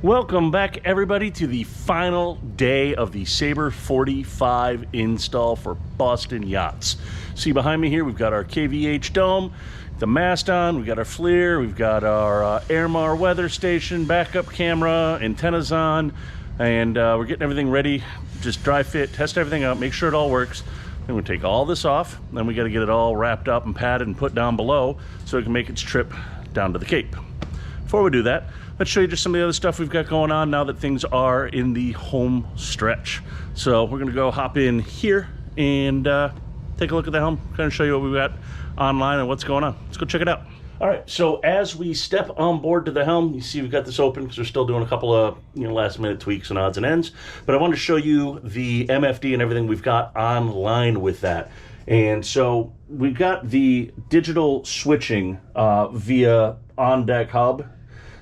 Welcome back, everybody, to the final day of the Sabre 45 install for Boston Yachts. See behind me here, we've got our KVH dome, the mast on, we've got our FLIR, we've got our Airmar weather station, backup camera, antennas on, and we're getting everything ready. Just dry fit, test everything out, make sure it all works. Then we take all this off, then we got to get it all wrapped up and padded and put down below so it can make its trip down to the Cape. Before we do that, let's show you just some of the other stuff we've got going on now that things are in the home stretch. So we're gonna go hop in here and take a look at the helm, kind of show you what we've got online and what's going on. Let's go check it out. All right, so as we step on board to the helm, you see we've got this open because we're still doing a couple of last minute tweaks and odds and ends. But I want to show you the MFD and everything we've got online with that. And so we've got the digital switching via on-deck hub.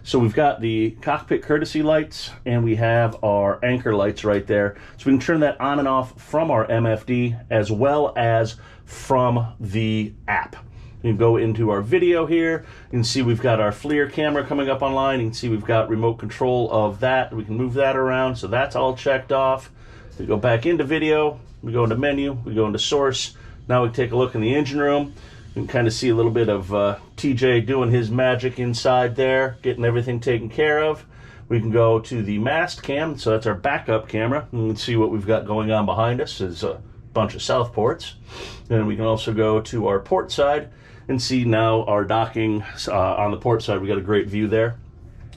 So we've got the cockpit courtesy lights and we have our anchor lights right there. So we can turn that on and off from our MFD as well as from the app. You can go into our video here. You can see we've got our FLIR camera coming up online. You can see we've got remote control of that. We can move that around. So that's all checked off. We go back into video. We go into menu. We go into source. Now we take a look in the engine room. You can kind of see a little bit of TJ doing his magic inside there, getting everything taken care of. We can go to the mast cam, so that's our backup camera. You can see what we've got going on behind us is a bunch of Southports. Then we can also go to our port side and see now our docking on the port side. We got a great view there.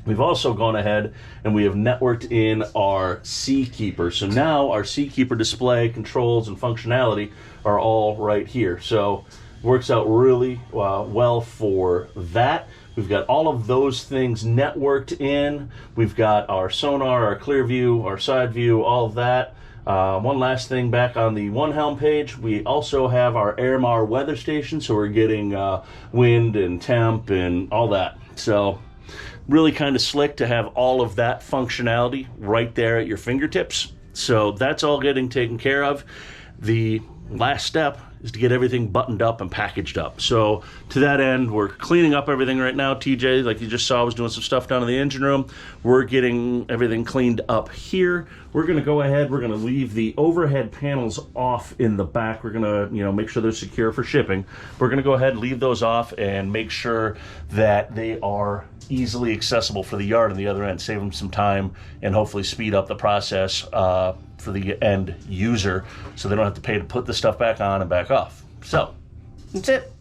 We've also gone ahead and we have networked in our Seakeeper. So now our Seakeeper display, controls, and functionality are all right here. So works out really well for that. We've got all of those things networked in. We've got our sonar, our clear view, our side view, all of that. One last thing back on the One Helm page, we also have our Airmar weather station, so we're getting wind and temp and all that. So really kind of slick to have all of that functionality right there at your fingertips. So that's all getting taken care of. The last step is to get everything buttoned up and packaged up. So to that end, we're cleaning up everything right now. TJ, like you just saw, was doing some stuff down in the engine room. We're getting everything cleaned up here. We're gonna go ahead, we're gonna leave the overhead panels off in the back. We're gonna, make sure they're secure for shipping. We're gonna go ahead, leave those off and make sure that they are easily accessible for the yard on the other end, save them some time and hopefully speed up the process for the end user so they don't have to pay to put the stuff back on and back off. So that's it.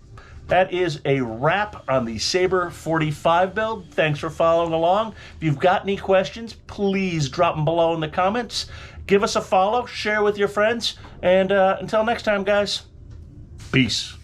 That is a wrap on the Sabre 45 build. Thanks for following along. If you've got any questions, please drop them below in the comments. Give us a follow, share with your friends, and until next time, guys, peace.